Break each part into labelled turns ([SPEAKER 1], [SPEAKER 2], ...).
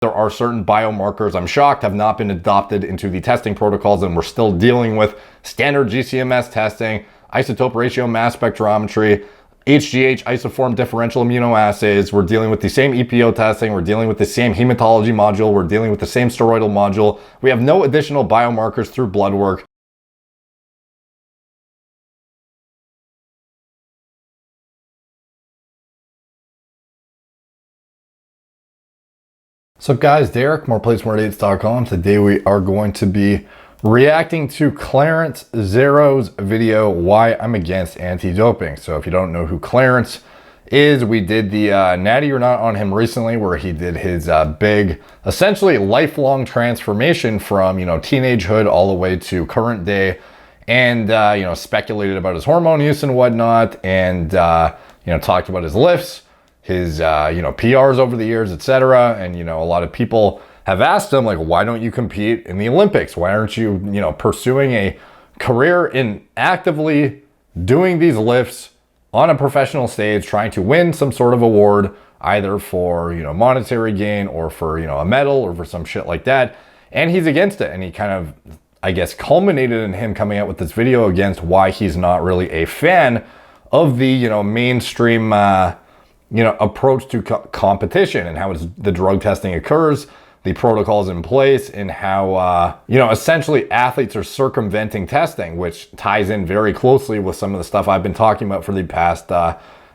[SPEAKER 1] There are certain biomarkers, I'm shocked, have not been adopted into the testing protocols, and we're still dealing with standard GCMS testing, isotope ratio mass spectrometry, HGH isoform differential immunoassays. We're dealing with the same EPO testing. We're dealing with the same hematology module. We're dealing with the same steroidal module. We have no additional biomarkers through blood work. So guys, Derek, moreplates.com. Today we are going to be reacting to Clarence0's video, Why I'm Against Anti-Doping. So if you don't know who Clarence is, we did the Natty or Not on him recently, where he did his big, essentially lifelong transformation from, teenagehood all the way to current day, and, speculated about his hormone use and whatnot, and, talked about his lifts, his PRs over the years, etc. And a lot of people have asked him, like, why don't you compete in the Olympics? Why aren't you pursuing a career in actively doing these lifts on a professional stage, trying to win some sort of award, either for monetary gain or for a medal or for some shit like that? And he's against it, and he kind of, I guess, culminated in him coming out with this video against why he's not really a fan of the mainstream approach to competition, and how the drug testing occurs, the protocols in place, and how, essentially athletes are circumventing testing, which ties in very closely with some of the stuff I've been talking about for the past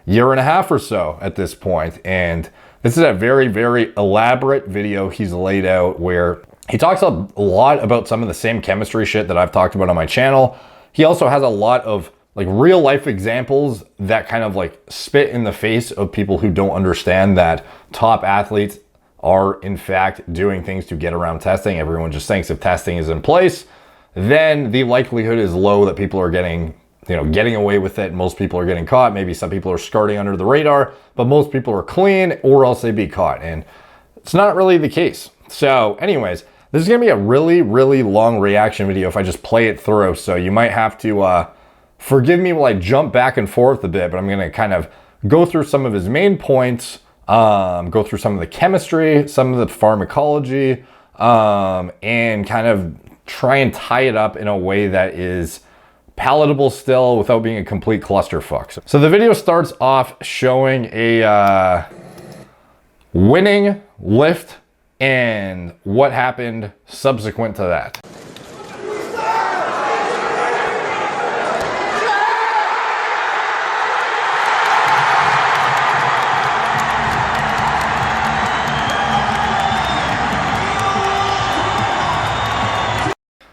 [SPEAKER 1] year and a half or so at this point. And this is a very, very elaborate video he's laid out, where he talks a lot about some of the same chemistry shit that I've talked about on my channel. He also has a lot of real life examples that kind of spit in the face of people who don't understand that top athletes are in fact doing things to get around testing. Everyone just thinks if testing is in place, then the likelihood is low that people are getting away with it. Most people are getting caught. Maybe some people are skirting under the radar, but most people are clean, or else they be caught. And it's not really the case. So anyways, this is gonna be a really, really long reaction video if I just play it through. So you might have to, forgive me while I jump back and forth a bit, but I'm going to kind of go through some of his main points, go through some of the chemistry, some of the pharmacology, and kind of try and tie it up in a way that is palatable still without being a complete clusterfuck. So the video starts off showing a winning lift and what happened subsequent to that.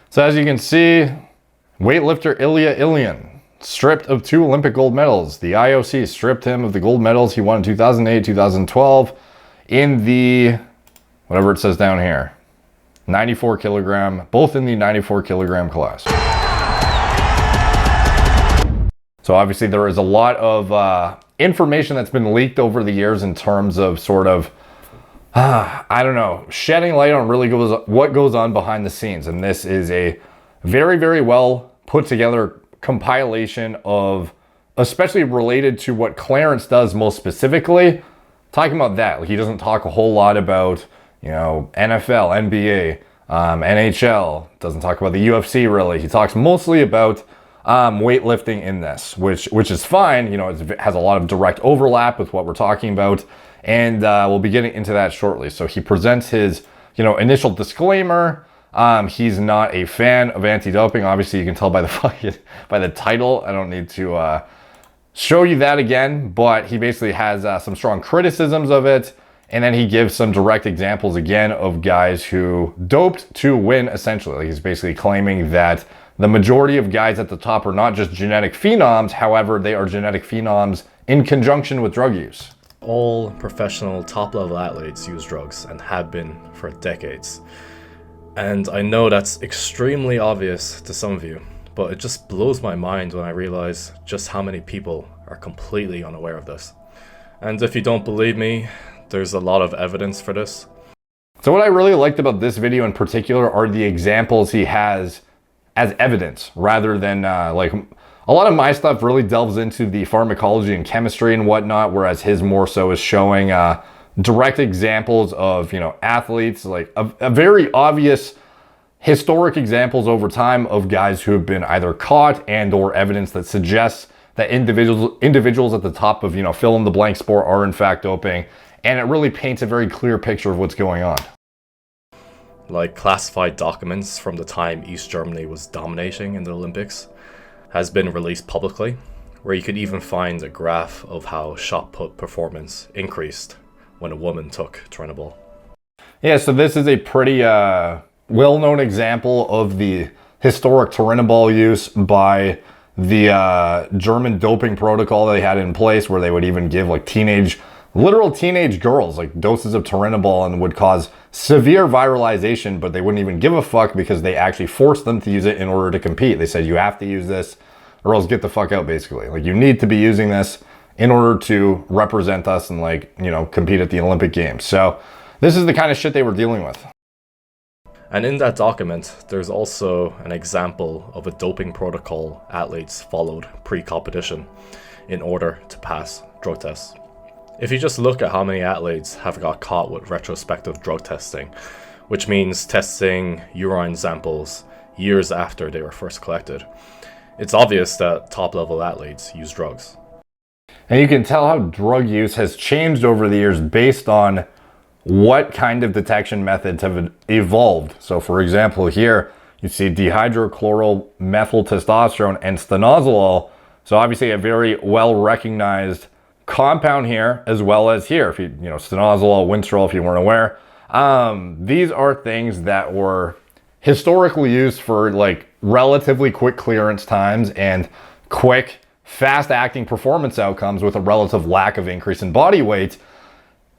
[SPEAKER 1] So as you can see, weightlifter Ilya Ilyin, stripped of 2 Olympic gold medals. The IOC stripped him of the gold medals he won in 2008, 2012 in the, whatever it says down here, 94 kilogram, both in the 94 kilogram class. So obviously there is a lot of information that's been leaked over the years in terms of sort of, I don't know, shedding light on really what goes on behind the scenes. And this is a very, very well put together compilation of, especially related to what Clarence does most specifically, talking about that. He doesn't talk a whole lot about, NFL, NBA, NHL, doesn't talk about the UFC really. He talks mostly about weightlifting in this, which is fine. It has a lot of direct overlap with what we're talking about. And we'll be getting into that shortly. So he presents his, initial disclaimer. He's not a fan of anti-doping. Obviously, you can tell by the title. I don't need to show you that again. But he basically has some strong criticisms of it. And then he gives some direct examples again of guys who doped to win, essentially. He's basically claiming that the majority of guys at the top are not just genetic phenoms. However, they are genetic phenoms in conjunction with drug use.
[SPEAKER 2] All professional top-level athletes use drugs and have been for decades. And I know that's extremely obvious to some of you, but it just blows my mind when I realize just how many people are completely unaware of this. And if you don't believe me, there's a lot of evidence for this.
[SPEAKER 1] So what I really liked about this video in particular are the examples he has as evidence, rather than a lot of my stuff really delves into the pharmacology and chemistry and whatnot, whereas his more so is showing direct examples of, athletes, like a very obvious historic examples over time of guys who have been either caught and or evidence that suggests that individuals at the top of, fill in the blank sport are in fact doping. And it really paints a very clear picture of what's going on.
[SPEAKER 2] Like classified documents from the time East Germany was dominating in the Olympics has been released publicly, where you could even find a graph of how shot put performance increased when a woman took Turinabol.
[SPEAKER 1] Yeah, so this is a pretty well-known example of the historic Turinabol use by the German doping protocol they had in place, where they would even give like literal teenage girls like doses of Turinabol and would cause severe viralization, but they wouldn't even give a fuck because they actually forced them to use it in order to compete. They said, you have to use this or else get the fuck out, basically. Like, you need to be using this in order to represent us and compete at the Olympic Games. So this is the kind of shit they were dealing with.
[SPEAKER 2] And in that document, there's also an example of a doping protocol athletes followed pre-competition in order to pass drug tests. If you just look at how many athletes have got caught with retrospective drug testing, which means testing urine samples years after they were first collected, it's obvious that top-level athletes use drugs.
[SPEAKER 1] And you can tell how drug use has changed over the years based on what kind of detection methods have evolved. So for example, here you see dihydrochloromethyltestosterone and stanozolol. So obviously a very well-recognized compound here, as well as here. If stanozolol, winstrol, if you weren't aware. These are things that were historically used for relatively quick clearance times and quick, fast-acting performance outcomes with a relative lack of increase in body weight.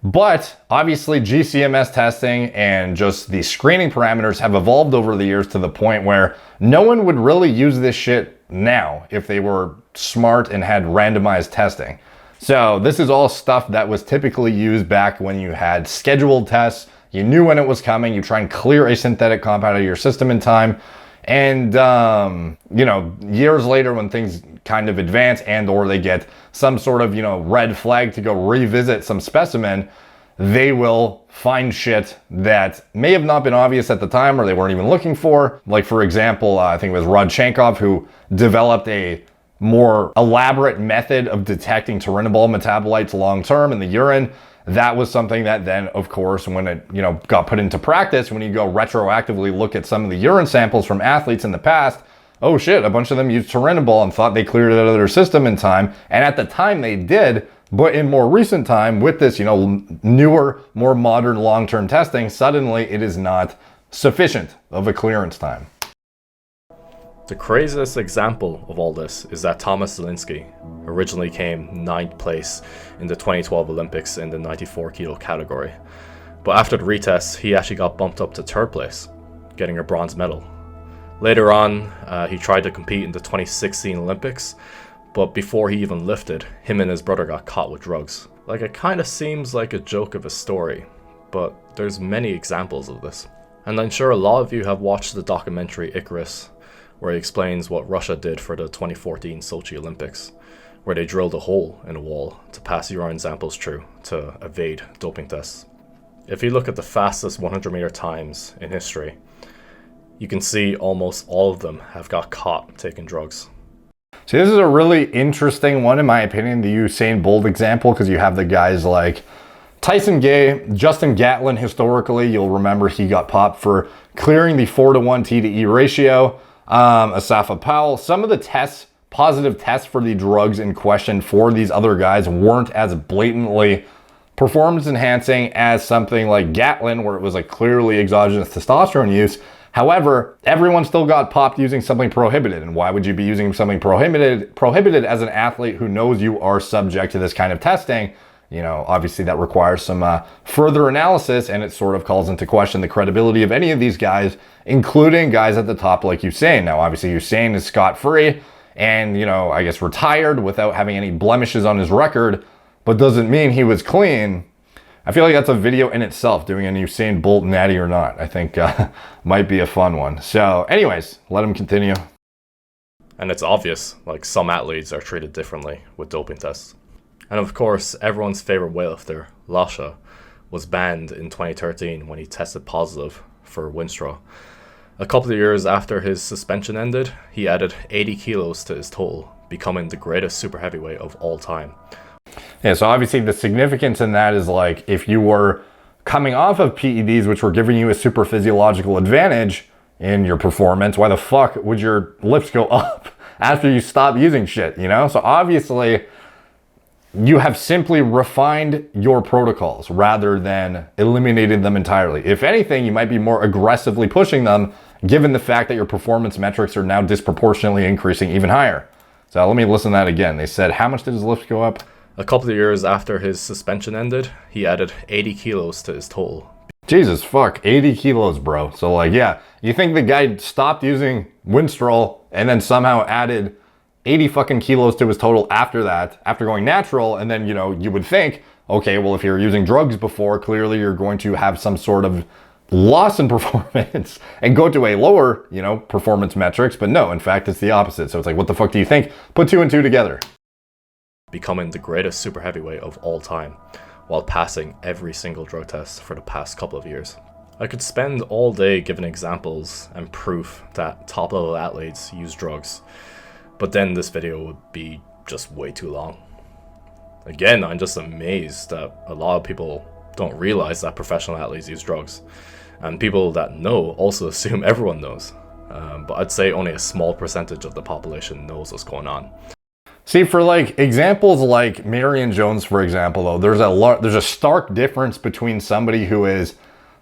[SPEAKER 1] But obviously GCMS testing and just the screening parameters have evolved over the years to the point where no one would really use this shit now if they were smart and had randomized testing. So this is all stuff that was typically used back when you had scheduled tests. You knew when it was coming. You try and clear a synthetic compound out of your system in time. And, years later when things kind of advance and or they get some sort of, red flag to go revisit some specimen, they will find shit that may have not been obvious at the time or they weren't even looking for. Like, for example, I think it was Rodchenkov who developed a more elaborate method of detecting Turinabol metabolites long-term in the urine. That was something that then, of course, when it got put into practice, when you go retroactively look at some of the urine samples from athletes in the past, oh shit, a bunch of them used Turinabol and thought they cleared it out of their system in time. And at the time they did, but in more recent time with this, newer, more modern long-term testing, suddenly it is not sufficient of a clearance time.
[SPEAKER 2] The craziest example of all this is that Thomas Zielinski originally came 9th place in the 2012 Olympics in the 94 kilo category. But after the retest, he actually got bumped up to 3rd place, getting a bronze medal. Later on, he tried to compete in the 2016 Olympics, but before he even lifted, him and his brother got caught with drugs. It kind of seems like a joke of a story, but there's many examples of this. And I'm sure a lot of you have watched the documentary Icarus, where he explains what Russia did for the 2014 Sochi Olympics, where they drilled a hole in a wall to pass urine samples through to evade doping tests. If you look at the fastest 100-meter times in history, you can see almost all of them have got caught taking drugs.
[SPEAKER 1] See, this is a really interesting one, in my opinion, the Usain Bolt example, because you have the guys like Tyson Gay, Justin Gatlin. Historically, you'll remember he got popped for clearing the 4-to-1 T to E ratio. Asafa Powell, some of the positive tests for the drugs in question for these other guys weren't as blatantly performance enhancing as something like Gatlin, where it was clearly exogenous testosterone use. However, everyone still got popped using something prohibited. And why would you be using something prohibited as an athlete who knows you are subject to this kind of testing? Obviously that requires some further analysis, and it sort of calls into question the credibility of any of these guys, including guys at the top like Usain. Now, obviously Usain is scot-free and, I guess retired without having any blemishes on his record, but doesn't mean he was clean. I feel like that's a video in itself, doing an Usain Bolt natty or not. I think might be a fun one. So anyways, let him continue.
[SPEAKER 2] And it's obvious, some athletes are treated differently with doping tests. And of course, everyone's favorite weightlifter, Lasha, was banned in 2013 when he tested positive for Winstraw. A couple of years after his suspension ended, he added 80 kilos to his total, becoming the greatest super heavyweight of all time.
[SPEAKER 1] Yeah, so obviously the significance in that is like if you were coming off of PEDs, which were giving you a super physiological advantage in your performance, why the fuck would your lifts go up after you stop using shit, you know? So obviously you have simply refined your protocols rather than eliminated them entirely. If anything, you might be more aggressively pushing them given the fact that your performance metrics are now disproportionately increasing even higher. So let me listen to that again. They said, how much did his lifts go up?
[SPEAKER 2] A couple of years after his suspension ended, he added 80 kilos to his total.
[SPEAKER 1] Jesus fuck, 80 kilos, bro. So like, yeah, you think the guy stopped using Winstrol and then somehow added 80 fucking kilos to his total after that, after going natural, and then, you know, you would think, okay, well, if you're using drugs before, clearly you're going to have some sort of loss in performance and go to a lower, you know, performance metrics, but no, in fact, it's the opposite. So it's like, what the fuck do you think? Put two and two together.
[SPEAKER 2] Becoming the greatest super heavyweight of all time, while passing every single drug test for the past couple of years. I could spend all day giving examples and proof that top-level athletes use drugs, but then this video would be just way too long. Again, I'm just amazed that a lot of people don't realize that professional athletes use drugs, and people that know also assume everyone knows. But I'd say only a small percentage of the population knows what's going on.
[SPEAKER 1] See, for like examples like Marion Jones, for example, though, there's a stark difference between somebody who is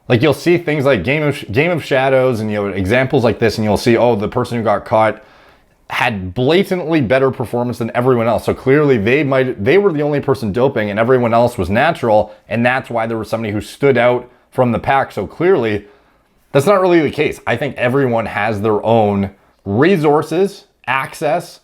[SPEAKER 1] like, you'll see things like Game of Shadows and, you know, examples like this, and you'll see, oh, the person who got caught had blatantly better performance than everyone else. So clearly they were the only person doping and everyone else was natural. And that's why there was somebody who stood out from the pack. So clearly that's not really the case. I think everyone has their own resources, access,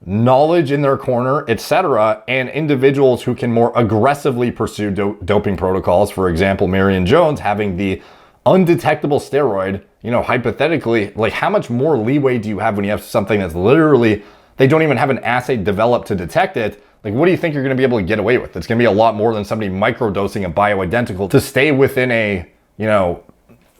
[SPEAKER 1] knowledge in their corner, etc., and individuals who can more aggressively pursue doping protocols. For example, Marion Jones having the undetectable steroid, you know, hypothetically, like how much more leeway do you have when you have something that's literally, they don't even have an assay developed to detect it? Like, what do you think you're going to be able to get away with? It's going to be a lot more than somebody microdosing a bioidentical to stay within a, you know,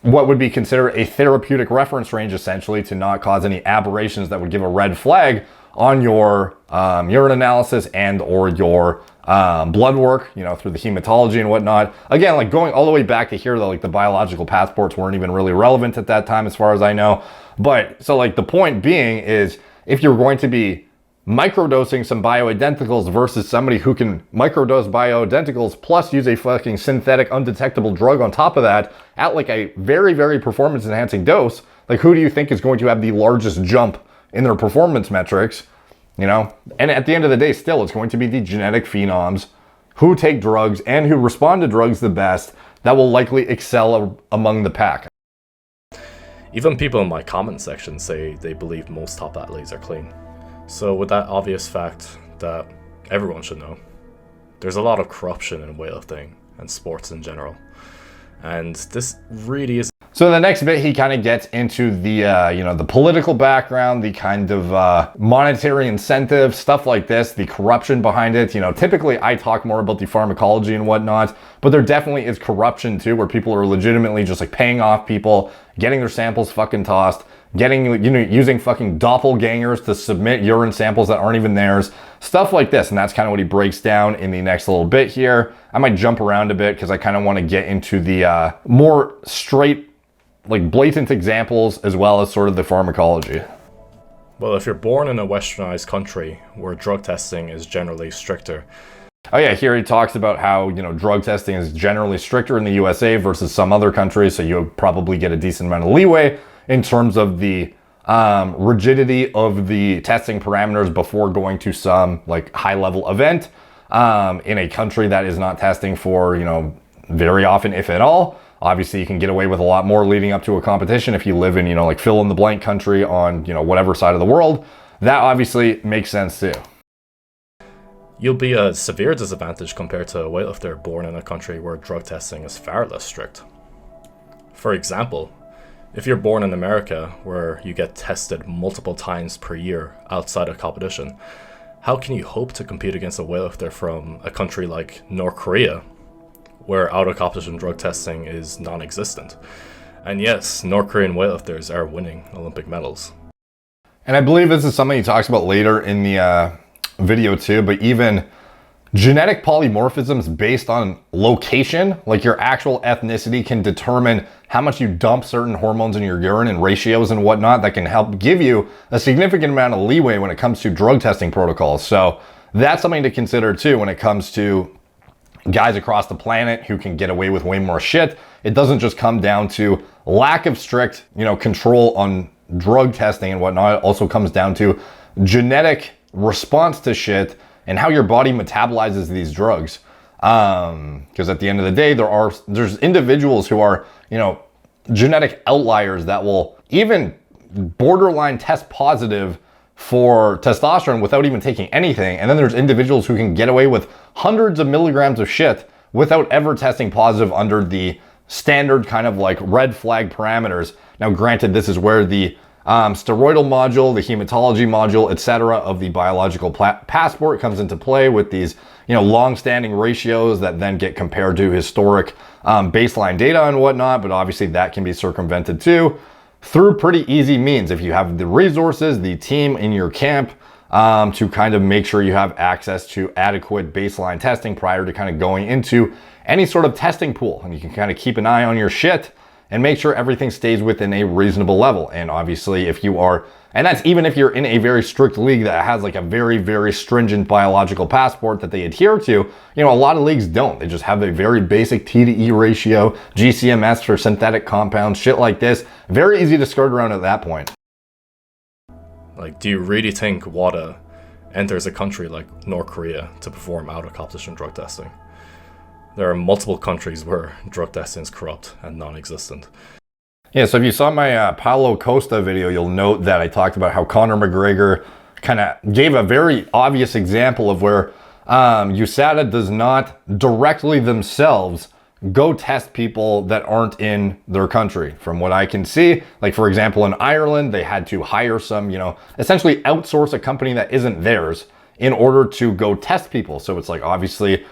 [SPEAKER 1] what would be considered a therapeutic reference range, essentially, to not cause any aberrations that would give a red flag on your urine analysis and or your blood work, you know, through the hematology and whatnot. Again, like going all the way back to here, though, like the biological passports weren't even really relevant at that time, as far as I know. But so like the point being is, if you're going to be microdosing some bioidenticals versus somebody who can microdose bioidenticals plus use a fucking synthetic undetectable drug on top of that at like a very, very performance enhancing dose, like who do you think is going to have the largest jump in their performance metrics, you know? And at the end of the day, still, it's going to be the genetic phenoms who take drugs and who respond to drugs the best that will likely excel among the pack.
[SPEAKER 2] Even people in my comment section say they believe most top athletes are clean. So with that obvious fact that everyone should know, there's a lot of corruption in weightlifting and sports in general. And this really is.
[SPEAKER 1] So in the next bit, he kind of gets into the, you know, the political background, the kind of monetary incentive, stuff like this, the corruption behind it. You know, typically I talk more about the pharmacology and whatnot, but there definitely is corruption too, where people are legitimately just like paying off people, getting their samples fucking tossed, getting, you know, using fucking doppelgangers to submit urine samples that aren't even theirs, stuff like this. And that's kind of what he breaks down in the next little bit here. I might jump around a bit because I kind of want to get into the more straight, like blatant examples, as well as sort of the pharmacology.
[SPEAKER 2] Well, if you're born in a westernized country where drug testing is generally stricter.
[SPEAKER 1] Oh yeah, here he talks about how, you know, drug testing is generally stricter in the USA versus some other countries, so you'll probably get a decent amount of leeway in terms of the rigidity of the testing parameters before going to some like high level event in a country that is not testing for, you know, very often, if at all. Obviously, you can get away with a lot more leading up to a competition if you live in, you know, like fill in the blank country on, you know, whatever side of the world. That obviously makes sense too.
[SPEAKER 2] You'll be a severe disadvantage compared to a weightlifter born in a country where drug testing is far less strict. For example, if you're born in America where you get tested multiple times per year outside of competition, how can you hope to compete against a weightlifter from a country like North Korea, where out-of-competition drug testing is non-existent. And yes, North Korean weightlifters are winning Olympic medals.
[SPEAKER 1] And I believe this is something he talks about later in the video too, but even genetic polymorphisms based on location, like your actual ethnicity, can determine how much you dump certain hormones in your urine and ratios and whatnot that can help give you a significant amount of leeway when it comes to drug testing protocols. So that's something to consider too when it comes to guys across the planet who can get away with way more shit. It doesn't just come down to lack of strict, control on drug testing and whatnot. It also comes down to genetic response to shit and how your body metabolizes these drugs. Because at the end of the day, there's individuals who are, genetic outliers that will even borderline test positive for testosterone without even taking anything. And then there's individuals who can get away with hundreds of milligrams of shit without ever testing positive under the standard kind of like red flag parameters. Now, granted, this is where the steroidal module, the hematology module, etc. of the biological passport comes into play with these, long-standing ratios that then get compared to historic baseline data and whatnot. But obviously that can be circumvented too through pretty easy means if you have the resources, the team in your camp to kind of make sure you have access to adequate baseline testing prior to kind of going into any sort of testing pool. And you can kind of keep an eye on your shit and make sure everything stays within a reasonable level. And obviously if you are, and that's even if you're in a very strict league that has like a very, very stringent biological passport that they adhere to, a lot of leagues don't. They just have a very basic T to E ratio, GCMS for synthetic compounds, shit like this. Very easy to skirt around at that point.
[SPEAKER 2] Like, do you really think WADA enters a country like North Korea to perform out-of-competition drug testing? There are multiple countries where drug testing is corrupt and non-existent.
[SPEAKER 1] Yeah, so if you saw my Paulo Costa video, you'll note that I talked about how Conor McGregor kind of gave a very obvious example of where USADA does not directly themselves go test people that aren't in their country. From what I can see, like for example, in Ireland, they had to hire some, essentially outsource a company that isn't theirs in order to go test people. So it's like, obviously,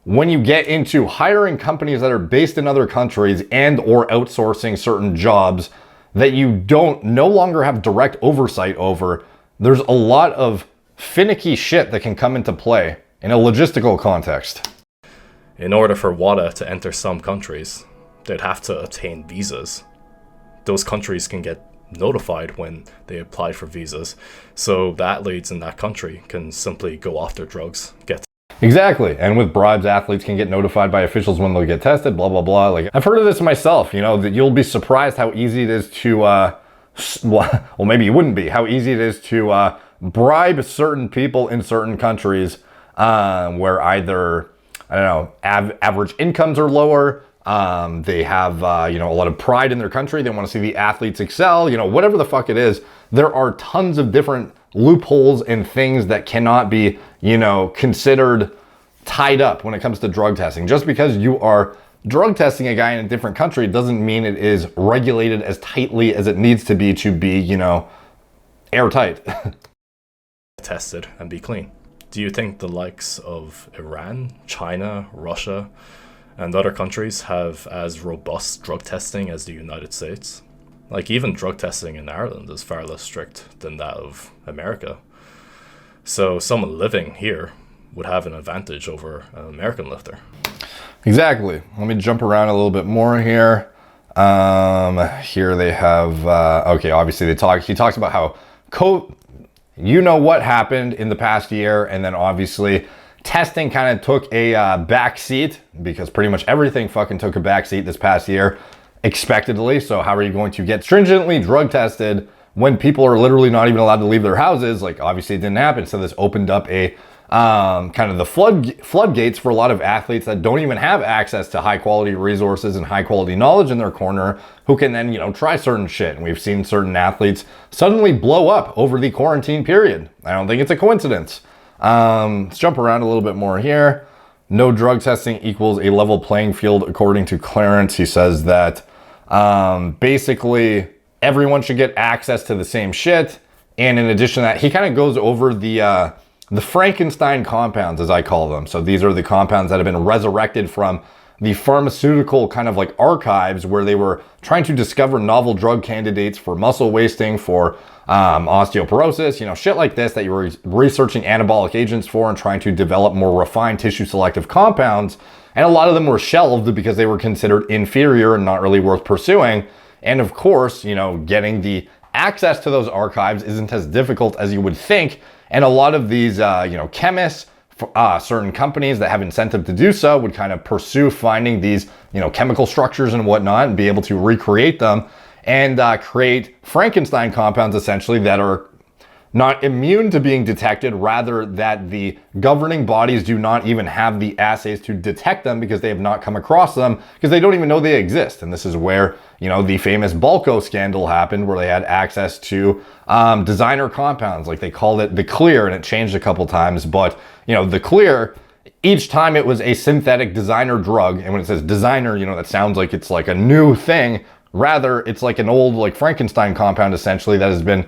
[SPEAKER 1] when you get into hiring companies that are based in other countries and or outsourcing certain jobs that you no longer have direct oversight over, there's a lot of finicky shit that can come into play in a logistical context.
[SPEAKER 2] In order for WADA to enter some countries, they'd have to obtain visas. Those countries can get notified when they apply for visas, so the athletes in that country can simply go off their drugs,
[SPEAKER 1] Exactly. And with bribes, athletes can get notified by officials when they'll get tested, blah, blah, blah. Like, I've heard of this myself, that you'll be surprised how easy it is to, well, maybe you wouldn't be, how easy it is to bribe certain people in certain countries where either, I don't know, average incomes are lower, they have, a lot of pride in their country, they want to see the athletes excel, whatever the fuck it is. There are tons of different loopholes and things that cannot be, considered tied up when it comes to drug testing. Just because you are drug testing a guy in a different country doesn't mean it is regulated as tightly as it needs to be, airtight.
[SPEAKER 2] tested and be clean. Do you think the likes of Iran, China, Russia, and other countries have as robust drug testing as the United States? Like, even drug testing in Ireland is far less strict than that of America. So someone living here would have an advantage over an American lifter.
[SPEAKER 1] Exactly. Let me jump around a little bit more here. Here they have, okay, obviously he talks about how what happened in the past year, and then obviously testing kind of took a back seat because pretty much everything fucking took a back seat this past year. Expectedly. So how are you going to get stringently drug tested when people are literally not even allowed to leave their houses? Like, obviously it didn't happen. So this opened up a kind of the floodgates for a lot of athletes that don't even have access to high quality resources and high quality knowledge in their corner, who can then, try certain shit. And we've seen certain athletes suddenly blow up over the quarantine period. I don't think it's a coincidence. Let's jump around a little bit more here. No drug testing equals a level playing field, according to Clarence. He says that basically everyone should get access to the same shit. And in addition to that, he kind of goes over the Frankenstein compounds, as I call them. So these are the compounds that have been resurrected from the pharmaceutical kind of like archives where they were trying to discover novel drug candidates for muscle wasting, for osteoporosis, you know, shit like this, that you were researching anabolic agents for and trying to develop more refined tissue selective compounds. And a lot of them were shelved because they were considered inferior and not really worth pursuing. And of course, you know, getting the access to those archives isn't as difficult as you would think. And a lot of these, you know, chemists, certain companies that have incentive to do so would kind of pursue finding these, you know, chemical structures and whatnot and be able to recreate them and create Frankenstein compounds essentially that are not immune to being detected, rather that the governing bodies do not even have the assays to detect them because they have not come across them, because they don't even know they exist. And this is where, you know, the famous Balco scandal happened, where they had access to designer compounds, like they called it the clear, and it changed a couple times, but you know, the clear, each time it was a synthetic designer drug. And when it says designer, you know, that sounds like it's like a new thing. Rather, it's like an old, like Frankenstein compound essentially that has been,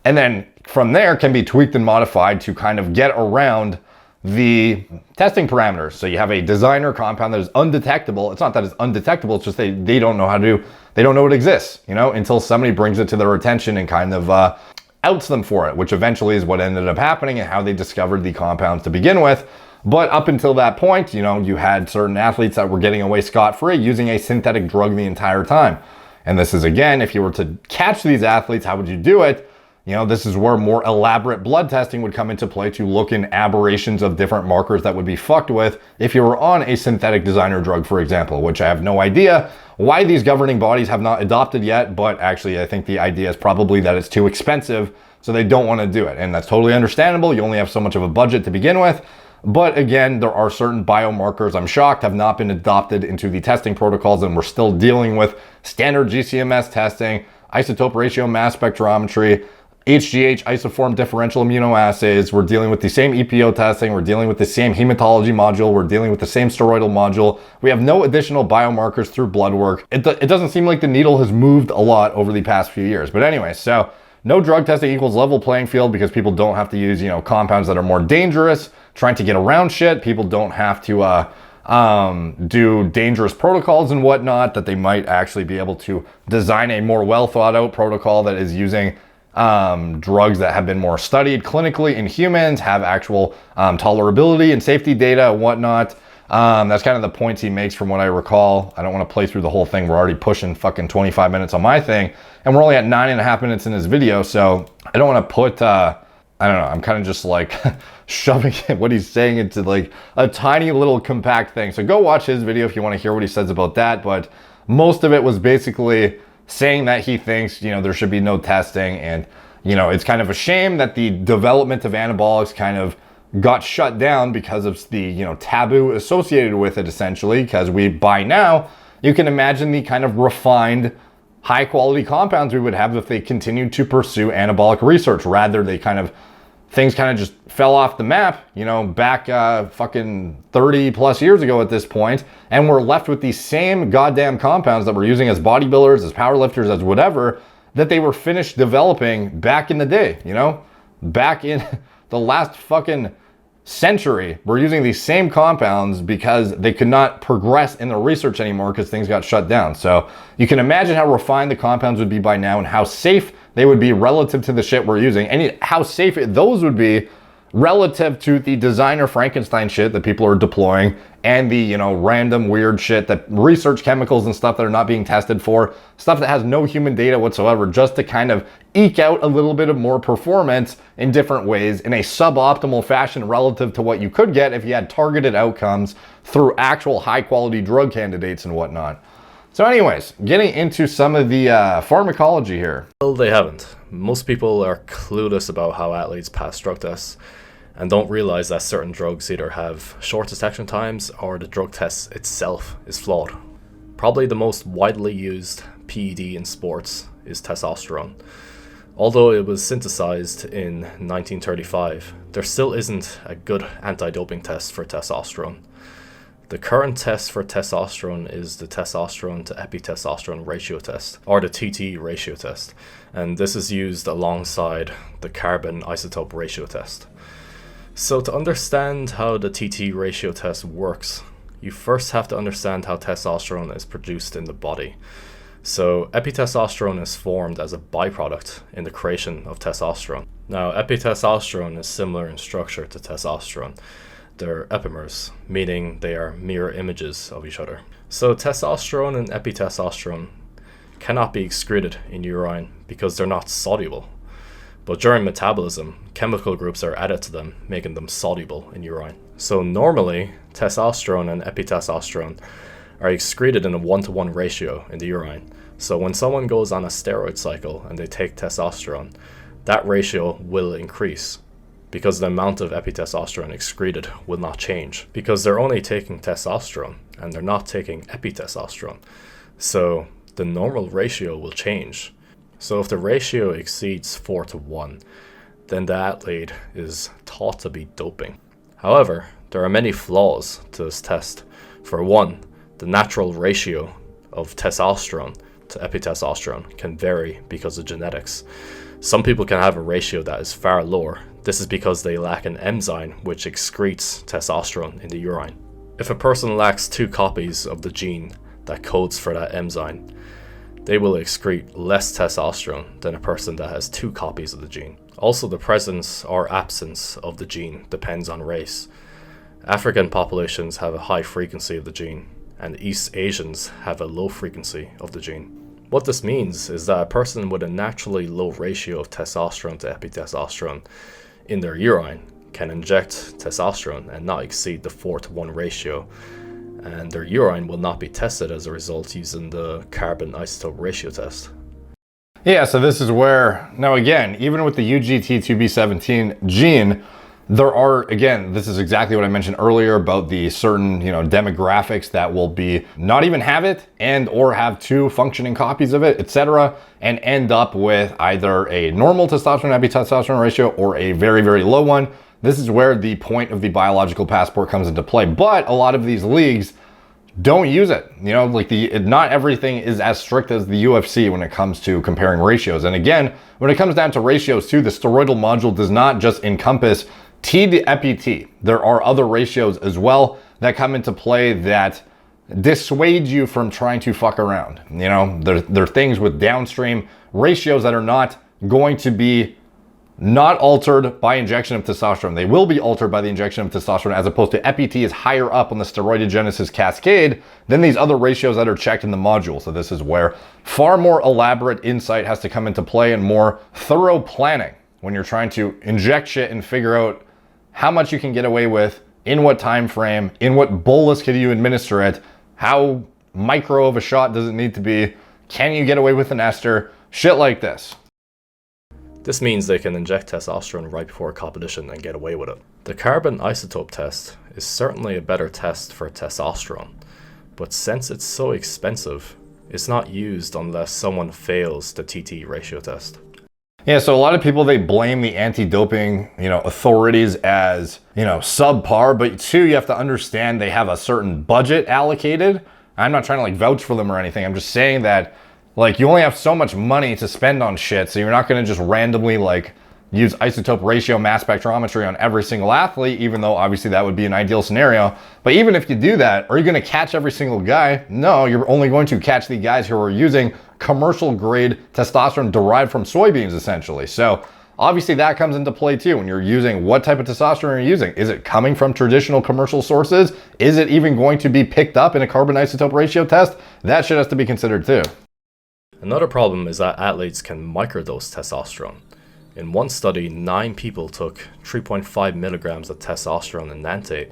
[SPEAKER 1] and then from there can be tweaked and modified to kind of get around the testing parameters. So you have a designer compound that is undetectable. It's not that it's undetectable, it's just they don't know how to, they don't know it exists, you know, until somebody brings it to their attention and kind of outs them for it, which eventually is what ended up happening and how they discovered the compounds to begin with. But up until that point, you know, you had certain athletes that were getting away scot-free using a synthetic drug the entire time. And this is, again, if you were to catch these athletes, how would you do it? You know, this is where more elaborate blood testing would come into play to look in aberrations of different markers that would be fucked with if you were on a synthetic designer drug, for example, which I have no idea why these governing bodies have not adopted yet. But actually, I think the idea is probably that it's too expensive, so they don't want to do it. And that's totally understandable. You only have so much of a budget to begin with. But again, there are certain biomarkers, I'm shocked, have not been adopted into the testing protocols, and we're still dealing with standard GCMS testing, isotope ratio mass spectrometry, HGH isoform differential immunoassays. We're dealing with the same EPO testing. We're dealing with the same hematology module. We're dealing with the same steroidal module. We have no additional biomarkers through blood work. It doesn't seem like the needle has moved a lot over the past few years. But anyway, so no drug testing equals level playing field, because people don't have to use, you know, compounds that are more dangerous, trying to get around shit. People don't have to do dangerous protocols and whatnot, that they might actually be able to design a more well thought out protocol that is using drugs that have been more studied clinically in humans, have actual tolerability and safety data and whatnot. That's kind of the points he makes from what I recall. I don't want to play through the whole thing. We're already pushing fucking 25 minutes on my thing, and we're only at 9.5 minutes in this video. So I don't want to put, I don't know, I'm kind of just like shoving what he's saying into like a tiny little compact thing. So go watch his video if you want to hear what he says about that. But most of it was basically saying that he thinks, you know, there should be no testing. And, you know, it's kind of a shame that the development of anabolics kind of got shut down because of the, you know, taboo associated with it, essentially, because by now, you can imagine the kind of refined, high quality compounds we would have if they continued to pursue anabolic research. Rather, things kind of just fell off the map, you know, back fucking 30 plus years ago at this point, and we're left with these same goddamn compounds that we're using as bodybuilders, as powerlifters, as whatever, that they were finished developing back in the day, you know, back in the last fucking century. We're using these same compounds because they could not progress in the research anymore because things got shut down. So you can imagine how refined the compounds would be by now and how safe they would be relative to the shit we're using, and how safe those would be relative to the designer Frankenstein shit that people are deploying, and the, you know, random weird shit that research chemicals and stuff that are not being tested for, stuff that has no human data whatsoever, just to kind of eke out a little bit of more performance in different ways in a suboptimal fashion relative to what you could get if you had targeted outcomes through actual high quality drug candidates and whatnot. So anyways, getting into some of the pharmacology here.
[SPEAKER 2] Well, they haven't. Most people are clueless about how athletes pass drug tests and don't realize that certain drugs either have short detection times or the drug test itself is flawed. Probably the most widely used PED in sports is testosterone. Although it was synthesized in 1935, there still isn't a good anti-doping test for testosterone. The current test for testosterone is the testosterone to epitestosterone ratio test, or the TT ratio test, and this is used alongside the carbon isotope ratio test. So to understand how the TT ratio test works, you first have to understand how testosterone is produced in the body. So epitestosterone is formed as a byproduct in the creation of testosterone. Now, epitestosterone is similar in structure to testosterone. They're epimers, meaning they are mirror images of each other. So testosterone and epitestosterone cannot be excreted in urine because they're not soluble. But during metabolism, chemical groups are added to them, making them soluble in urine. So normally, testosterone and epitestosterone are excreted in a 1-to-1 ratio in the urine. So when someone goes on a steroid cycle and they take testosterone, that ratio will increase because the amount of epitestosterone excreted will not change because they're only taking testosterone and they're not taking epitestosterone. So the normal ratio will change. So if the ratio exceeds 4-to-1, then the athlete is thought to be doping. However, there are many flaws to this test. For one, the natural ratio of testosterone to epitestosterone can vary because of genetics. Some people can have a ratio that is far lower. This is because they lack an enzyme which excretes testosterone in the urine. If a person lacks 2 copies of the gene that codes for that enzyme, they will excrete less testosterone than a person that has 2 copies of the gene. Also, the presence or absence of the gene depends on race. African populations have a high frequency of the gene, and East Asians have a low frequency of the gene. What this means is that a person with a naturally low ratio of testosterone to epitestosterone in their urine can inject testosterone and not exceed the 4-to-1 ratio, and their urine will not be tested as a result using the carbon isotope ratio test.
[SPEAKER 1] Yeah, so this is where, now again, even with the UGT2B17 gene, there are, again, this is exactly what I mentioned earlier about the certain, demographics that will be not even have it and or have 2 functioning copies of it, etc., and end up with either a normal testosterone epitestosterone ratio or a very, very low one. This is where the point of the biological passport comes into play. But a lot of these leagues don't use it. Not everything is as strict as the UFC when it comes to comparing ratios. And again, when it comes down to ratios too, the steroidal module does not just encompass T to epi-T. There are other ratios as well that come into play that dissuade you from trying to fuck around. There are things with downstream ratios that are not going to be not altered by injection of testosterone. They will be altered by the injection of testosterone, as opposed to epi-T is higher up on the steroidogenesis cascade than these other ratios that are checked in the module. So this is where far more elaborate insight has to come into play and more thorough planning when you're trying to inject shit and figure out how much you can get away with, in what time frame, in what bolus can you administer it, how micro of a shot does it need to be, can you get away with an ester, shit like this.
[SPEAKER 2] This means they can inject testosterone right before a competition and get away with it. The carbon isotope test is certainly a better test for testosterone, but since it's so expensive, it's not used unless someone fails the TT ratio test.
[SPEAKER 1] Yeah, so a lot of people, they blame the anti-doping, authorities as, subpar, but too, you have to understand they have a certain budget allocated. I'm not trying to vouch for them or anything. I'm just saying that you only have so much money to spend on shit, so you're not going to just randomly use isotope ratio mass spectrometry on every single athlete, even though obviously that would be an ideal scenario. But even if you do that, are you going to catch every single guy? No, you're only going to catch the guys who are using commercial grade testosterone derived from soybeans, essentially. So obviously that comes into play too when you're using what type of testosterone you're using. Is it coming from traditional commercial sources? Is it even going to be picked up in a carbon isotope ratio test? That shit has to be considered too.
[SPEAKER 2] Another problem is that athletes can microdose testosterone. In one study, 9 people took 3.5 milligrams of testosterone enanthate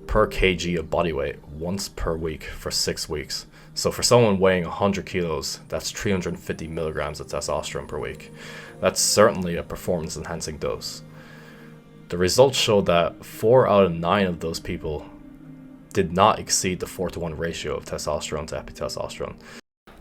[SPEAKER 2] per kg of body weight once per week for 6 weeks. So for someone weighing 100 kilos, that's 350 milligrams of testosterone per week. That's certainly a performance enhancing dose. The results showed that 4 out of 9 of those people did not exceed the 4-to-1 ratio of testosterone to epitestosterone.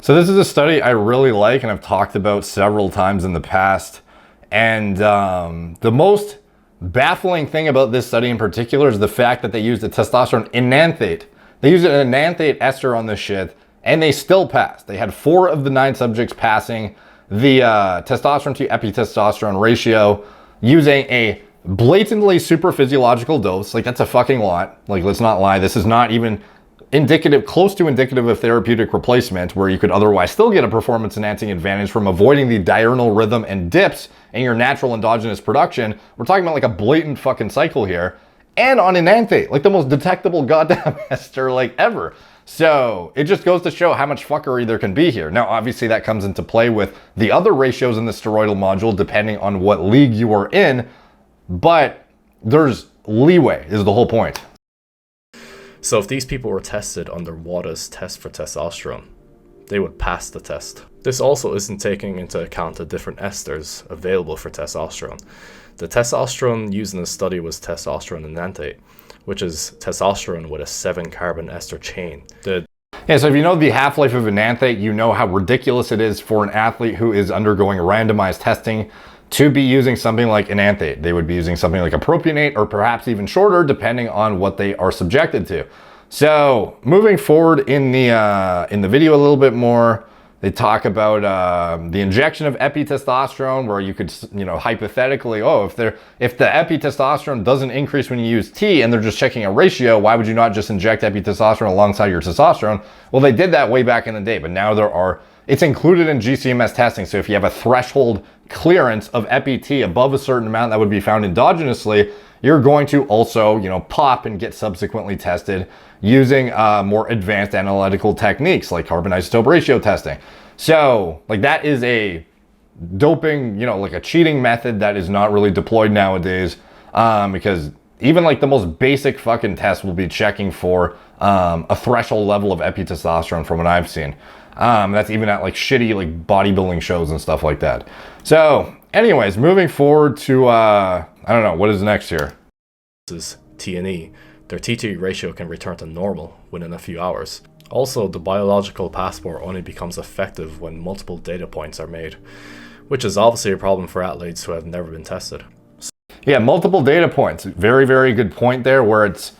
[SPEAKER 1] So this is a study I really like and I've talked about several times in the past. And the most baffling thing about this study in particular is the fact that they used a testosterone enanthate. They used an enanthate ester on this shit and they still passed. They had 4 of the 9 subjects passing the testosterone to epitestosterone ratio using a blatantly super physiological dose. That's a fucking lot. Let's not lie. This is not even indicative, close to indicative of therapeutic replacement, where you could otherwise still get a performance enhancing advantage from avoiding the diurnal rhythm and dips in your natural endogenous production. We're talking about like a blatant fucking cycle here, and on enanthate, like the most detectable goddamn ester like ever. So it just goes to show how much fuckery there can be here. Now, obviously that comes into play with the other ratios in the steroidal module, depending on what league you are in, but there's leeway is the whole point.
[SPEAKER 2] So if these people were tested under WADA's test for testosterone, they would pass the test. This also isn't taking into account the different esters available for testosterone. The testosterone used in the study was testosterone enanthate, which is testosterone with a 7-carbon ester chain. So
[SPEAKER 1] if you know the half-life of enanthate, you know how ridiculous it is for an athlete who is undergoing randomized testing to be using something like enanthate. They would be using something like a propionate, or perhaps even shorter, depending on what they are subjected to. So moving forward in the video a little bit more, they talk about the injection of epitestosterone, where you could, hypothetically, if the epitestosterone doesn't increase when you use T and they're just checking a ratio, why would you not just inject epitestosterone alongside your testosterone? Well, they did that way back in the day, but now it's included in GCMS testing. So if you have a threshold clearance of epi-T above a certain amount that would be found endogenously, you're going to also, pop and get subsequently tested using more advanced analytical techniques like carbon isotope ratio testing. So like that is a doping, like a cheating method that is not really deployed nowadays, because even like the most basic fucking test will be checking for a threshold level of epitestosterone from what I've seen. That's even at like shitty like bodybuilding shows and stuff like that. So anyways, moving forward to, I don't know, what is next here?
[SPEAKER 2] This is T&E. Their T2 ratio can return to normal within a few hours. Also, the biological passport only becomes effective when multiple data points are made, which is obviously a problem for athletes who have never been tested.
[SPEAKER 1] Yeah, multiple data points. Very, very good point there, where it's,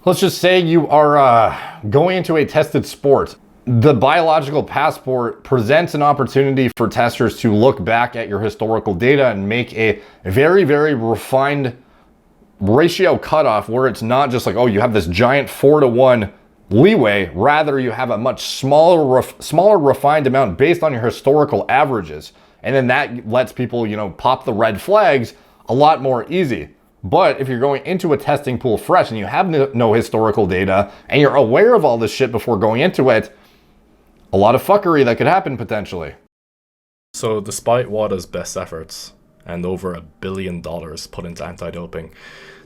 [SPEAKER 1] let's just say you are going into a tested sport. The biological passport presents an opportunity for testers to look back at your historical data and make a very, very refined ratio cutoff, where it's not just like, oh, you have this giant 4-to-1 leeway. Rather, you have a much smaller refined amount based on your historical averages. And then that lets people, pop the red flags a lot more easy. But if you're going into a testing pool fresh and you have no historical data and you're aware of all this shit before going into it, a lot of fuckery that could happen potentially.
[SPEAKER 2] So despite WADA's best efforts and over $1 billion put into anti-doping,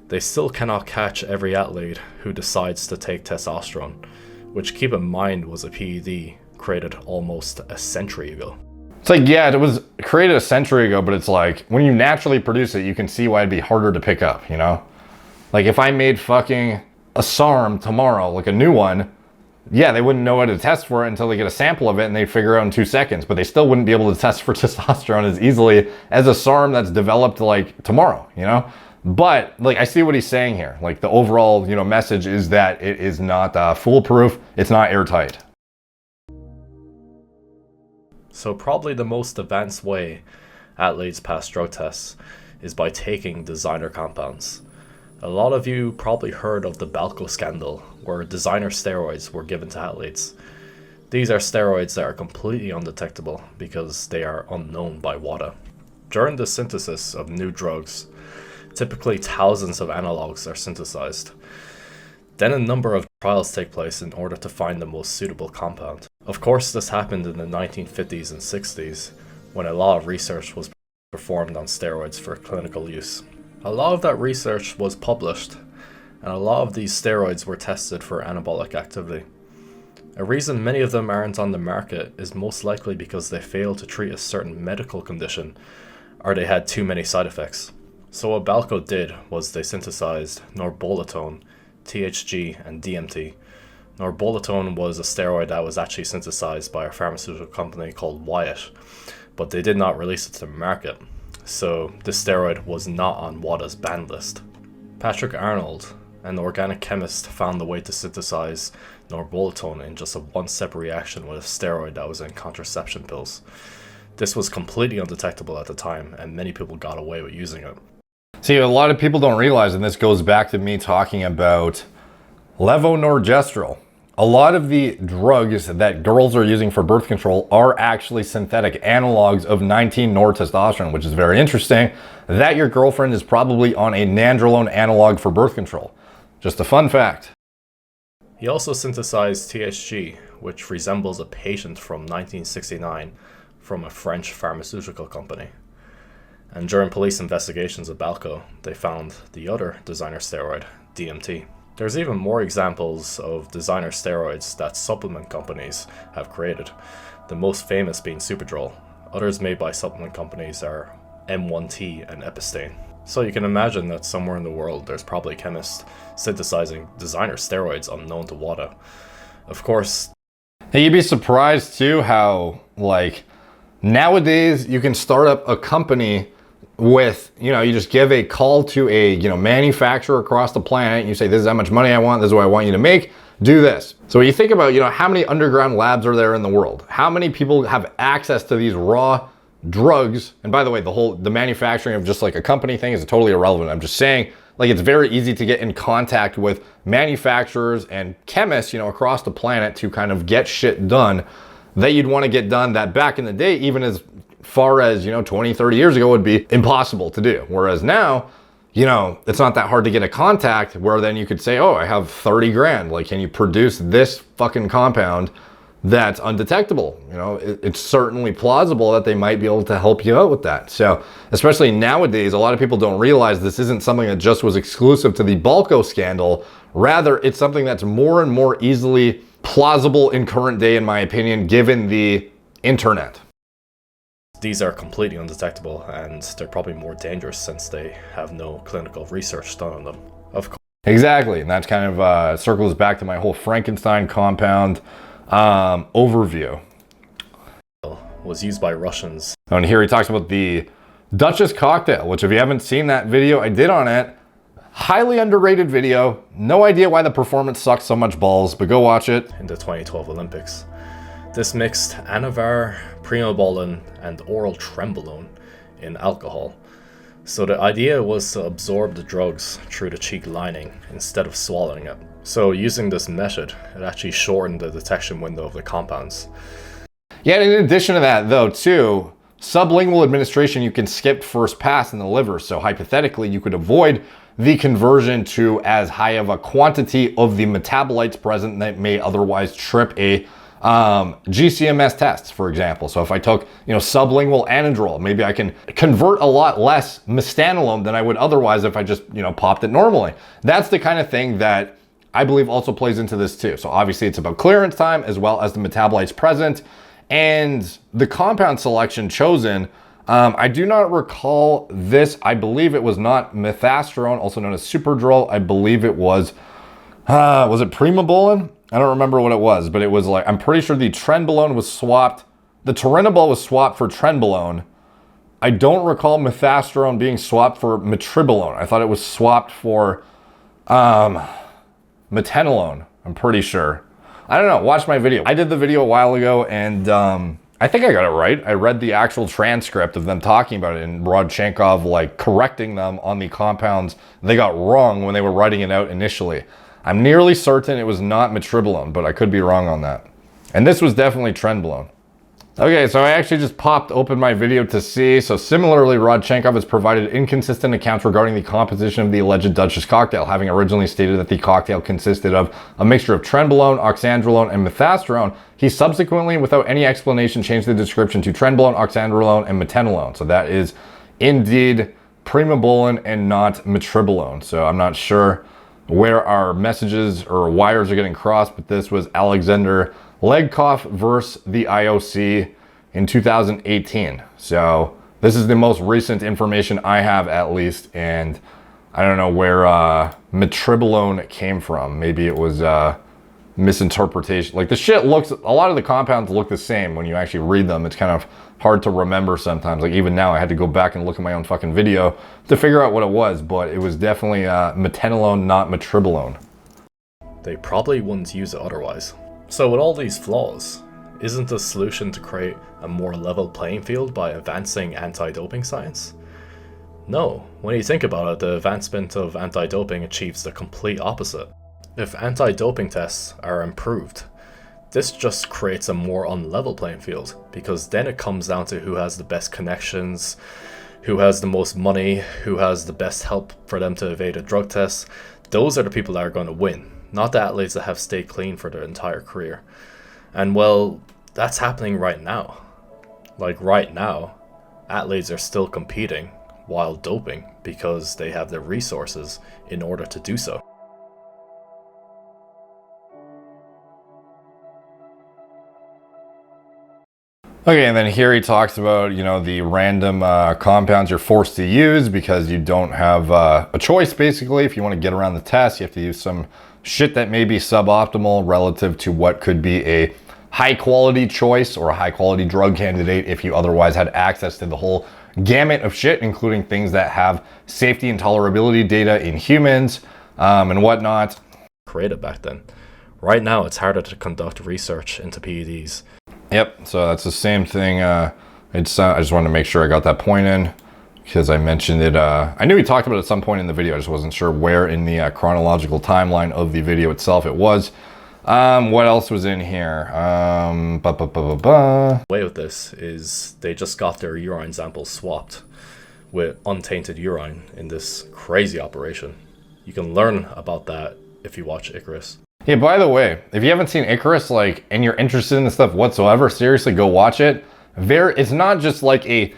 [SPEAKER 2] they still cannot catch every athlete who decides to take testosterone, which, keep in mind, was a PED created almost a century ago.
[SPEAKER 1] It's like, yeah, it was created a century ago, but it's like, when you naturally produce it, you can see why it'd be harder to pick up, Like if I made fucking a SARM tomorrow, like a new one, yeah, they wouldn't know how to test for it until they get a sample of it and they figure out in 2 seconds, but they still wouldn't be able to test for testosterone as easily as a SARM that's developed like tomorrow, But like, I see what he's saying here. Like the overall, message is that it is not foolproof. It's not airtight.
[SPEAKER 2] So probably the most advanced way athletes pass drug tests is by taking designer compounds. A lot of you probably heard of the Balco scandal, where designer steroids were given to athletes. These are steroids that are completely undetectable because they are unknown by WADA. During the synthesis of new drugs, typically thousands of analogs are synthesized. Then a number of trials take place in order to find the most suitable compound. Of course, this happened in the 1950s and 60s, when a lot of research was performed on steroids for clinical use. A lot of that research was published, and a lot of these steroids were tested for anabolic activity. A reason many of them aren't on the market is most likely because they failed to treat a certain medical condition, or they had too many side effects. So what Balco did was they synthesized norbolitone, THG, and DMT. Norbolitone was a steroid that was actually synthesized by a pharmaceutical company called Wyeth, but they did not release it to the market. So this steroid was not on WADA's banned list. Patrick Arnold, an organic chemist, found the way to synthesize norbolitone in just a one-step reaction with a steroid that was in contraception pills. This was completely undetectable at the time, and many people got away with using it.
[SPEAKER 1] See, a lot of people don't realize, and this goes back to me talking about levonorgestrel. a lot of the drugs that girls are using for birth control are actually synthetic analogs of 19-nor testosterone, which is very interesting that your girlfriend is probably on a nandrolone analog for birth control. Just a fun fact.
[SPEAKER 2] He also synthesized THG, which resembles a patent from 1969 from a French pharmaceutical company. And during police investigations at Balco, they found the other designer steroid, DMT. There's even more examples of designer steroids that supplement companies have created, the most famous being Superdrol. Others made by supplement companies are M1T and Epistane. So you can imagine that somewhere in the world there's probably chemists synthesizing designer steroids unknown to WADA. Of course,
[SPEAKER 1] Hey, you'd be surprised too how, like, nowadays you can start up a company with, you just give a call to a, manufacturer across the planet, and you say, this is how much money I want, this is what I want you to make, do this. So when you think about, how many underground labs are there in the world? How many people have access to these raw drugs? And by the way, the manufacturing of just like a company thing is totally irrelevant. I'm just saying, like, it's very easy to get in contact with manufacturers and chemists, across the planet to kind of get shit done that you'd want to get done that back in the day, even as far as, 20, 30 years ago would be impossible to do. Whereas now, it's not that hard to get a contact where then you could say, oh, I have 30 grand. Like, can you produce this fucking compound that's undetectable? It's certainly plausible that they might be able to help you out with that. So especially nowadays, a lot of people don't realize this isn't something that just was exclusive to the Balco scandal. Rather, it's something that's more and more easily plausible in current day, in my opinion, given the internet.
[SPEAKER 2] these are completely undetectable, and they're probably more dangerous since they have no clinical research done on them. Of course.
[SPEAKER 1] Exactly, and that kind of circles back to my whole Frankenstein compound overview.
[SPEAKER 2] Was used by Russians.
[SPEAKER 1] Oh, and here he talks about the Duchess cocktail, which if you haven't seen that video I did on it, highly underrated video. No idea why the performance sucks so much balls, but go watch it.
[SPEAKER 2] In the 2012 Olympics. This mixed anavar, primobolan, and oral trembolone in alcohol. So the idea was to absorb the drugs through the cheek lining instead of swallowing it. So using this method, it actually shortened the detection window of the compounds.
[SPEAKER 1] Yeah, and in addition to that though too, sublingual administration you can skip first pass in the liver. So hypothetically you could avoid the conversion to as high of a quantity of the metabolites present that may otherwise trip a GCMS test, for example. So if I took, sublingual anadrol, maybe I can convert a lot less mestanolone than I would otherwise if I just, popped it normally. That's the kind of thing that I believe also plays into this too. So obviously it's about clearance time as well as the metabolites present and the compound selection chosen. I do not recall this. I believe it was not methasterone, also known as Superdrol. I believe it was it primobolan? I don't remember what it was, but it was like, I'm pretty sure the trenbolone was swapped. The turinabol was swapped for trenbolone. I don't recall methasterone being swapped for metribolone. I thought it was swapped for metenolone, I'm pretty sure. I don't know, watch my video. I did the video a while ago and I think I got it right. I read the actual transcript of them talking about it and Rodchenkov correcting them on the compounds they got wrong when they were writing it out initially. I'm nearly certain it was not metribolone, but I could be wrong on that. And this was definitely trenbolone. Okay, so I actually just popped open my video to see. So similarly, Rodchenkov has provided inconsistent accounts regarding the composition of the alleged Duchess cocktail, having originally stated that the cocktail consisted of a mixture of trenbolone, oxandrolone, and methasterone. He subsequently, without any explanation, changed the description to trenbolone, oxandrolone, and metenolone. So that is indeed primobolan and not metribolone. So I'm not sure where our messages or wires are getting crossed, but this was Alexander Legkov versus the IOC in 2018. So this is the most recent information I have, at least, and I don't know where metribolone came from. Maybe it was misinterpretation. Like, the shit looks, a lot of the compounds look the same when you actually read them. It's kind of hard to remember sometimes. Like, even now I had to go back and look at my own fucking video to figure out what it was, but it was definitely metenolone, not metribolone.
[SPEAKER 2] They probably wouldn't use it otherwise. So with all these flaws, isn't the solution to create a more level playing field by advancing anti-doping science? No. When you think about it, the advancement of anti-doping achieves the complete opposite. If anti-doping tests are improved, this just creates a more unlevel playing field, because then it comes down to who has the best connections, who has the most money, who has the best help for them to evade a drug test. Those are the people that are going to win, not the athletes that have stayed clean for their entire career. And well, that's happening right now. Like right now, athletes are still competing while doping because they have the resources in order to do so.
[SPEAKER 1] Okay, and then here he talks about, you know, the random compounds you're forced to use because you don't have a choice, basically. If you want to get around the test, you have to use some shit that may be suboptimal relative to what could be a high quality choice or a high quality drug candidate if you otherwise had access to the whole gamut of shit, including things that have safety and tolerability data in humans and whatnot.
[SPEAKER 2] Created back then. Right now, it's harder to conduct research into PEDs.
[SPEAKER 1] Yep, so that's the same thing. I just wanted to make sure I got that point in because I mentioned it. I knew he talked about it at some point in the video. I just wasn't sure where in the chronological timeline of the video itself it was. What else was in here?
[SPEAKER 2] The way with this is they just got their urine samples swapped with untainted urine in this crazy operation. You can learn about that if you watch Icarus.
[SPEAKER 1] Yeah, by the way, if you haven't seen Icarus, like, and you're interested in this stuff whatsoever, seriously, go watch it. It's not just like a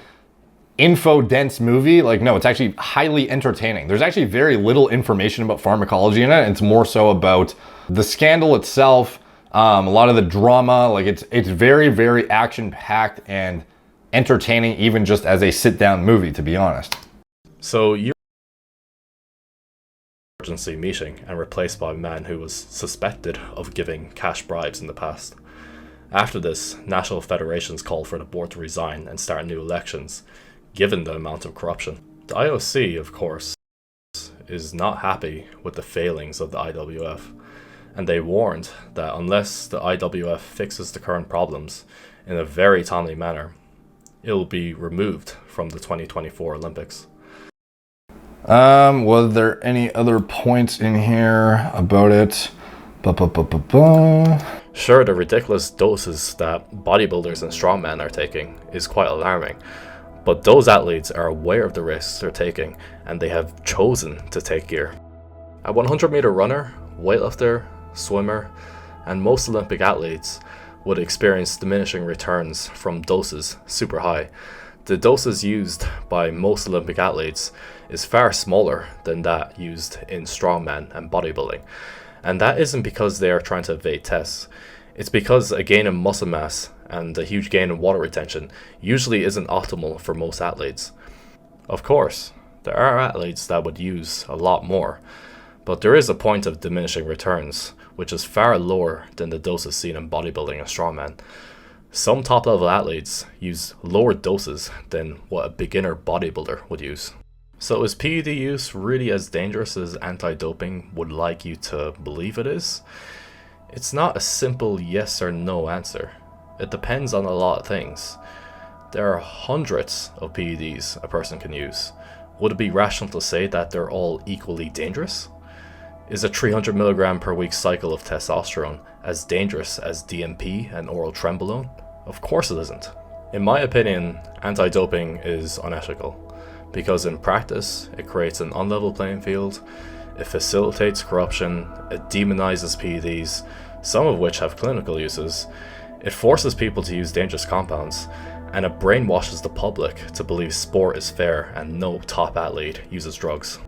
[SPEAKER 1] info-dense movie. Like, no, it's actually highly entertaining. There's actually very little information about pharmacology in it. It's more so about the scandal itself, a lot of the drama. Like, it's very, very action-packed and entertaining, even just as a sit-down movie, to be honest.
[SPEAKER 2] So you emergency meeting and replaced by a man who was suspected of giving cash bribes in the past. After this, national federations called for the board to resign and start new elections, given the amount of corruption. The IOC, of course, is not happy with the failings of the IWF, and they warned that unless the IWF fixes the current problems in a very timely manner, it will be removed from the 2024 Olympics.
[SPEAKER 1] Was there any other points in here about it?
[SPEAKER 2] Sure, the ridiculous doses that bodybuilders and strongmen are taking is quite alarming, but those athletes are aware of the risks they're taking and they have chosen to take gear. A 100-meter runner, weightlifter, swimmer, and most Olympic athletes would experience diminishing returns from doses super high. The doses used by most Olympic athletes is far smaller than that used in strongman and bodybuilding. And that isn't because they are trying to evade tests. It's because a gain in muscle mass and a huge gain in water retention usually isn't optimal for most athletes. Of course, there are athletes that would use a lot more, but there is a point of diminishing returns, which is far lower than the doses seen in bodybuilding and strongman. Some top-level athletes use lower doses than what a beginner bodybuilder would use. So is PED use really as dangerous as anti-doping would like you to believe it is? It's not a simple yes or no answer. It depends on a lot of things. There are hundreds of PEDs a person can use. Would it be rational to say that they're all equally dangerous? Is a 300 mg per week cycle of testosterone as dangerous as DMP and oral trenbolone? Of course it isn't. In my opinion, anti-doping is unethical, because in practice, it creates an unlevel playing field, it facilitates corruption, it demonizes PEDs, some of which have clinical uses, it forces people to use dangerous compounds, and it brainwashes the public to believe sport is fair and no top athlete uses drugs.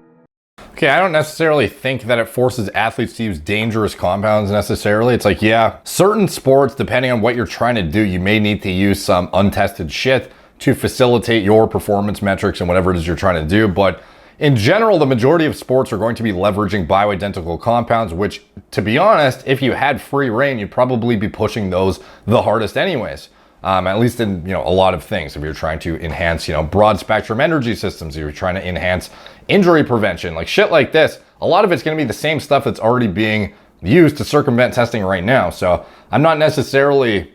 [SPEAKER 1] Okay, I don't necessarily think that it forces athletes to use dangerous compounds necessarily. It's like, yeah, certain sports, depending on what you're trying to do, you may need to use some untested shit to facilitate your performance metrics and whatever it is you're trying to do. But in general, the majority of sports are going to be leveraging bioidentical compounds, which, to be honest, if you had free reign, you'd probably be pushing those the hardest anyways. At least in, you know, a lot of things. If you're trying to enhance, you know, broad spectrum energy systems, if you're trying to enhance injury prevention, like shit like this, a lot of it's going to be the same stuff that's already being used to circumvent testing right now. So I'm not necessarily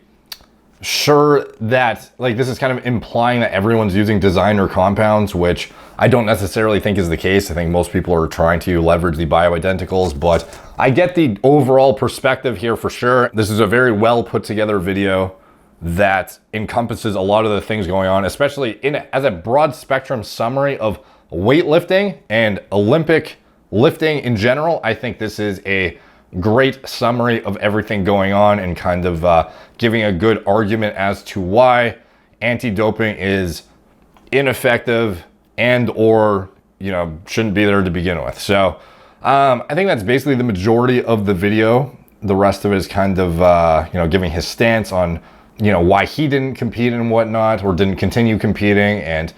[SPEAKER 1] sure that like this is kind of implying that everyone's using designer compounds, which I don't necessarily think is the case. I think most people are trying to leverage the bioidenticals, but I get the overall perspective here for sure. This is a very well put together video that encompasses a lot of the things going on, especially as a broad spectrum summary of weightlifting and Olympic lifting in general. I think this is a great summary of everything going on and kind of giving a good argument as to why anti-doping is ineffective and or, you know, shouldn't be there to begin with. So I think that's basically the majority of the video. The rest of it is kind of, you know, giving his stance on, you know, why he didn't compete and whatnot, or didn't continue competing, and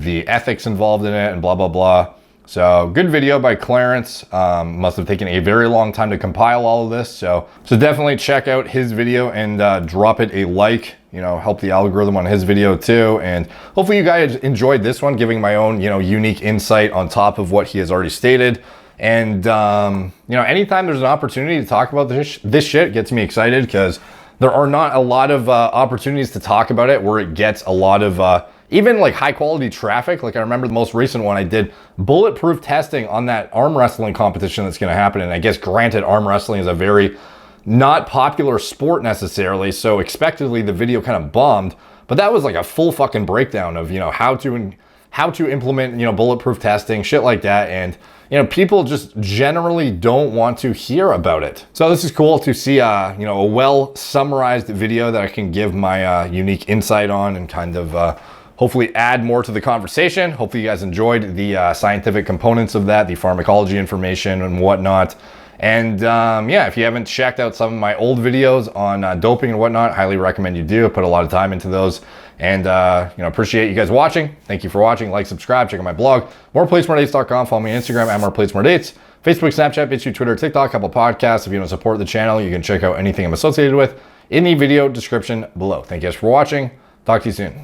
[SPEAKER 1] the ethics involved in it and blah, blah, blah. So good video by Clarence. Must have taken a very long time to compile all of this. So definitely check out his video and drop it a like, you know, help the algorithm on his video too. And hopefully you guys enjoyed this one, giving my own, you know, unique insight on top of what he has already stated. And, you know, anytime there's an opportunity to talk about this shit gets me excited, because there are not a lot of opportunities to talk about it where it gets a lot of even like high quality traffic. Like I remember the most recent one, I did bulletproof testing on that arm wrestling competition that's gonna happen. And I guess granted, arm wrestling is a very not popular sport necessarily, so expectedly the video kind of bombed, but that was like a full fucking breakdown of, you know, how to implement, you know, bulletproof testing, shit like that. And, you know, people just generally don't want to hear about it. So this is cool to see, you know, a well summarized video that I can give my unique insight on and kind of hopefully add more to the conversation. Hopefully you guys enjoyed the scientific components of that, the pharmacology information and whatnot. And yeah, if you haven't checked out some of my old videos on doping and whatnot, highly recommend you do. I put a lot of time into those. And you know, appreciate you guys watching. Thank you for watching. Like, subscribe, check out my blog, moreplacemordates.com. Follow me on Instagram at moreplacemordates, Facebook, Snapchat, YouTube, Twitter, TikTok, couple podcasts. If you want to support the channel, you can check out anything I'm associated with in the video description below. Thank you guys for watching. Talk to you soon.